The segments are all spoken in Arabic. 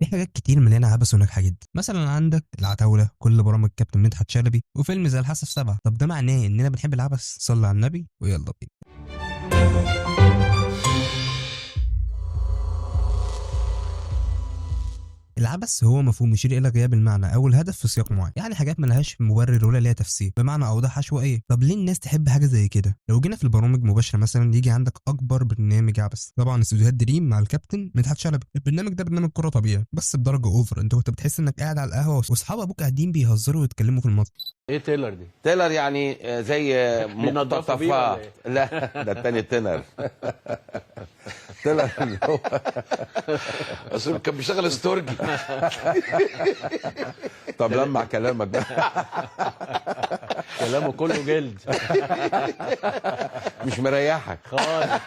في حاجات كتير مليانه عبث وناجحه جدا. مثلا عندك العتاوله، كل برامج كابتن مدحت شلبي، وفيلم زي الحاسه السابعه. طب ده معناه اننا بنحب العبث؟ صلى على النبي ويلا بينا. العبث هو مفهوم يشير الى غياب المعنى او الهدف في سياق معين، يعني حاجات ملهاش مبرر ولا ليها تفسير، بمعنى اوضح عشوائيه. طب ليه الناس تحب حاجه زي كده؟ لو جينا في البرامج مباشره، مثلا يجي عندك اكبر برنامج عبث طبعا استوديوهات دريم مع الكابتن مدحت شلبي. البرنامج ده برنامج كره طبيعي بس بدرجه اوفر، انت كنت بتحس انك قاعد على القهوه واصحاب ابوك قاعدين بيهزروا ويتكلموا في المطبخ. ايه تيلر دي؟ تيلر يعني زي بينضفوا بيه ولا مقتطفات. لا ده التاني تينر. تيلر اللي هو اصل كان بيشتغل استورجي. طب لمع كلامك بقى. كلامه كله جلد مش مريحك خالص،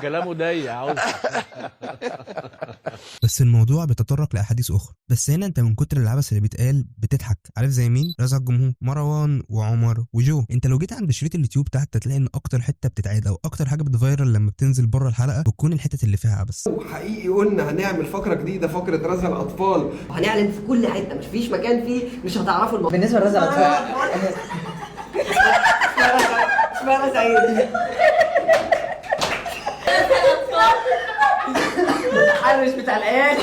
كلامه ضيق عاوز. بس الموضوع بيتطرق لاحاديث اخرى. بس هنا انت من كتر العبث اللي بيتقال بتضحك. عارف زي مين؟ رزق الجمهور، مروان وعمر وجو. انت لو جيت عند شريط اليوتيوب تحت هتلاقي ان اكتر حته بتتعاد او اكتر حاجه بتفايرل لما بتنزل بره الحلقه بتكون الحتت اللي فيها عبث. وحقيقي قلنا هنعمل فقره جديده، فقره رزق الاطفال. وهنعلن في كل حته، مفيش مكان فيه مش هتعرفوا الموضوع. بالنسبه لرزق الاطفال اسمها سعيد. انا مش بتاع العيال.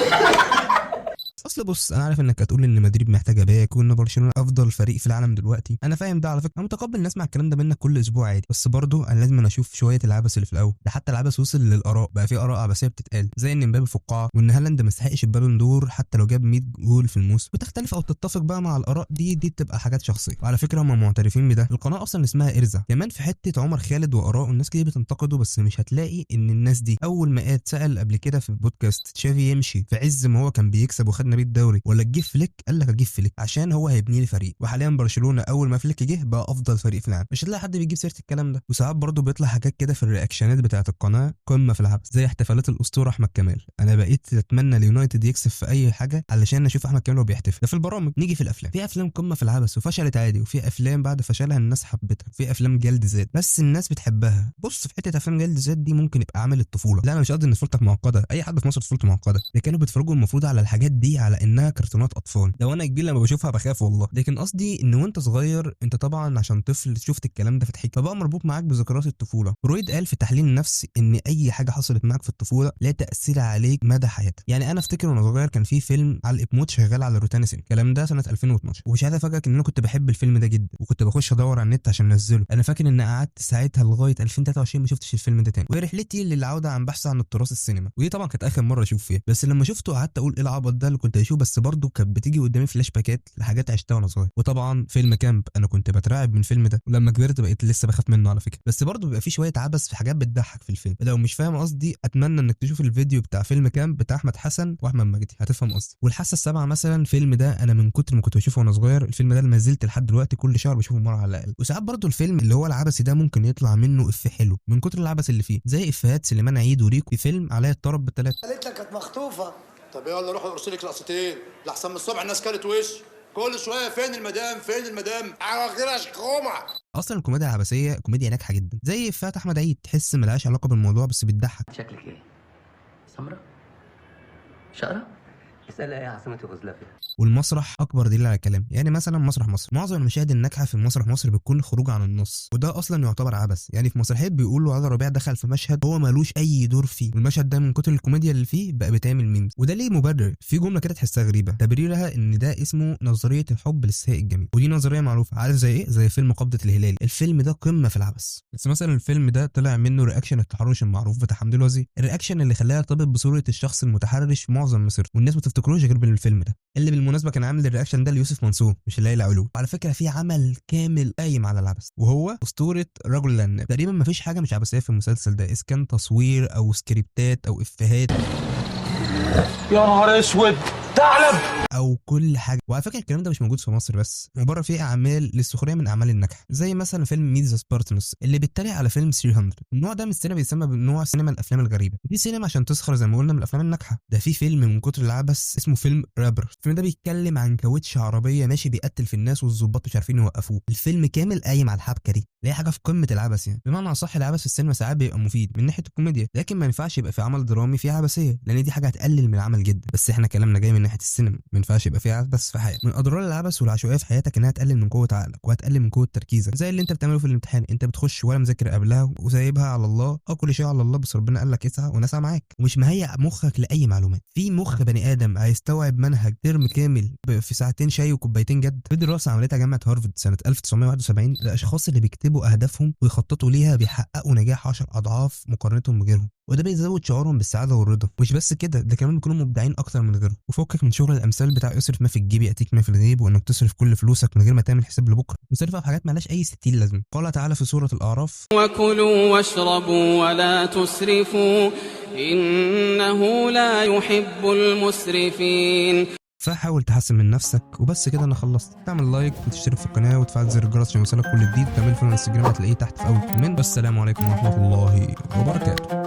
اصل بص، انا عارف انك هتقول ان مدريد محتاجه باك وان برشلونه افضل فريق في العالم دلوقتي. انا فاهم ده على فكره، انا متقبل نسمع الكلام ده منك كل اسبوع عادي. بس برضه انا لازم اشوف شويه العبث اللي في الاول ده. حتى العبث وصل للاراء، بقى في اراء عبثيه بتتقال زي ان مبابي فقاعه، وان هالاند ما يستحقش البالون دور حتى لو جاب 100 جول في الموسم. وتختلف او تتفق بقى مع الاراء دي بتبقى حاجات شخصيه، وعلى فكره هم معترفين بده. القناه اصلا اسمها ارزع. كمان في حته عمر خالد واراء، الناس كتير بتنتقده، بس مش هتلاقي ان الناس دي اول ما اتسال قبل كده في بودكاست تشافي يمشي في عز ما هو كان بيكسب وخد نبيل الدوري، ولا تجيب فليك، قال لك اجيب فليك عشان هو هيبني لي فريق. وحاليا برشلونه اول ما فليك جه بقى افضل فريق في العالم. مش هتلاقي حد بيجيب سيره الكلام ده. وساعات برضه بيطلع حاجات كده في الرياكشنات بتاعه القناه قمه في العبث، زي احتفالات الاسطوره احمد كمال. انا بقيت اتمنى اليونايتد يكسب في اي حاجه علشان اشوف احمد كمال وهو بيحتفل. ده في البرامج. نيجي في الافلام، في افلام قمه في العبث وفشلت عادي، وفي افلام بعد فشلها الناس حبتها. في افلام جلد ذات بس الناس بتحبها. بص في حته افلام جلد ذات دي ممكن يبقى عامل الطفوله. لا انا مش قصدي ان طفولتك معقده، اي حد في مصر طفولته معقده، لكن كانوا بيتفرجوا المفروض على الحاجات دي على انها كرتونات اطفال. لو انا كبير لما بشوفها بخاف والله، لكن قصدي ان وانت صغير انت طبعا عشان طفل شفت الكلام ده فتحكي، فبقى مربوط معاك بذكريات الطفوله. فرويد قال في تحليل النفس ان اي حاجه حصلت معاك في الطفوله لا تاثير عليك مدى حياتك. يعني انا افتكر وانا صغير كان في فيلم علقه موت شغال على روتانا سينما، الكلام ده سنه 2012، ومش عايز افاجئك ان انا كنت بحب الفيلم ده جدا، وكنت بخش ادور على النت عشان انزله. انا فاكر ان قعدت ساعتها لغايه 2023 ما شفتش الفيلم ده تاني، وهي رحلتي للعوده عن بحث عن التراث السينما، ودي طبعا كانت اخر مره اشوف فيها. بس لما شفته قعدت اقول ايه العبط ده اللي كنت اشوفه، بس برضه كانت بتيجي قدامي فلاش باكات لحاجات عشتها وانا صغير. وطبعا فيلم كامب انا كنت بترعب من الفيلم ده، ولما كبرت بقيت لسه بخاف منه على فكره. بس برضه بيبقى فيه شويه عبث في حاجات بتضحك في الفيلم. لو مش فاهم قصدي اتمنى انك تشوف الفيديو بتاع فيلم كامب بتاع احمد حسن واحمد مجدي، هتفهم قصدي. والحاسه السابعه مثلا، الفيلم ده انا من كتر ما كنت بشوفه وانا صغير، الفيلم ده ما زلت لحد دلوقتي كل شهر بشوفه مره على الاقل. وساعات برضه الفيلم اللي هو العبثي ده ممكن يطلع منه افيه حلو من كتر العبث اللي فيه، زي افيهات سليمان عيد وريكو في فيلم عليا الطرب بالثلاثه. قالت لك كانت مخطوفه. طب يلا روح ارقص لك رقصتين لحسن من الصبح الناس كلت وش. كل شويه فين المدام فين المدام على غير شكومه. اصلا الكوميديا العبثيه كوميديا ناجحه جدا، زي افيهات احمد عيد تحس ملهاش علاقه بالموضوع بس بتضحك. شكلك ايه؟ سمرة؟ شقرة؟ اسألها ايه عاصمة يوغوسلافيا؟ والمسرح اكبر دليل على الكلام. يعني مثلا مسرح مصر، معظم المشاهد الناجحه في مسرح مصر بتكون خروج عن النص، وده اصلا يعتبر عبث. يعني في مسرحيات بيقولوا علي ربيع دخل في مشهد هو مالوش اي دور فيه، والمشهد ده من كتر الكوميديا اللي فيه بقى بيتعمل ميمز. وده ليه مبرر، في جمله كده تحسها غريبه، تبريرها ان ده اسمه نظريه الحب للسائق الجميل، ودي نظريه معروفه. عارف زي ايه؟ زي فيلم قبضه الهلال. الفيلم ده قمه في العبث. بس مثلا الفيلم ده طلع منه رياكشن التحرش المعروف بتاع حمدي الوزير، الرياكشن اللي خلاه يرتبط بصوره الشخص المتحرش في معظم مسيرته، والناس ما تفتكروش غير بالفيلم ده. اللي بالمناسبه كان عامل الرياكشن ده ليوسف منصور مش ليلى علو. على فكره في عمل كامل قايم على العبث، وهو اسطوره رجل العناب. تقريبا ما فيش حاجه مش عبثيه في المسلسل ده، اذا كان تصوير او سكريبتات او افيهات يا نهار اسود ثعلب او كل حاجه. وعلى فكره الكلام ده مش موجود في مصر بس، بره في اعمال للسخريه من اعمال النجاح، زي مثلا فيلم ميت ذا سبارتنس اللي بيتريق على فيلم 300. النوع ده من السينما بيسمى بنوع سينما الافلام الغريبه، دي سينما عشان تسخر زي ما قلنا من الافلام الناجحه. ده في فيلم من كتر العبث اسمه فيلم رابر. الفيلم ده بيتكلم عن كاوتش عربيه ماشي بيقتل في الناس والظباط مش عارفين يوقفوه. الفيلم كامل قايم على الحبكه دي، اللي هي حاجه في قمه العبث. يعني بمعنى اصح العبث في السينما ساعات بيبقى مفيد من ناحيه الكوميديا، لكن ما ينفعش يبقى في عمل درامي فيه عبثيه، لان دي حاجه هتقلل من العمل جدا. بس احنا كلامنا جاي من ناحيه السينما، ما ينفعش يبقى فيها عبث في حياتك. من اضرار العبث والعشوائيه في حياتك انها تقلل من قوه عقلك وهتقلل من قوه تركيزك، زي اللي انت بتعمله في الامتحان. انت بتخش ولا مذاكر قبلها وسايبها على الله، كل شيء على الله، بس ربنا قال لك اسعى ونسعى معاك، ومش مهيئ مخك لاي معلومات. في مخ بني ادم هيستوعب منهج ترم كامل في ساعتين شاي وكوبايتين جد؟ في دراسه عملتها جامعه هارفارد سنه 1971 الاشخاص اللي بيكتبوا اهدافهم ويخططوا ليها بيحققوا نجاح 10 اضعاف مقارنتهم بغيرهم، وده بيزود شعورهم بالسعاده والرضا. مش بس كده، ده كمان بيكونوا مبدعين اكتر من غيرهم. وفكك من شغل الامثال بتاع اصرف ما في الجيب ياتيك ما في الغيب، وانك تصرف كل فلوسك من غير ما تعمل حساب لبكره، وتصرفها في حاجات مالهاش اي 60 لازمه. قال تعالى في سوره الاعراف: وكلوا واشربوا ولا تسرفوا إنه لا يحب المسرفين. فحاول تحسن من نفسك وبس كده. انا خلصت. تعمل لايك وتشترك في القناه وتفعل زر الجرس عشان يوصلك كل جديد، وكمان في الانستجرام هتلاقيه تحت في اول كومنت. والسلام عليكم ورحمه الله وبركاته.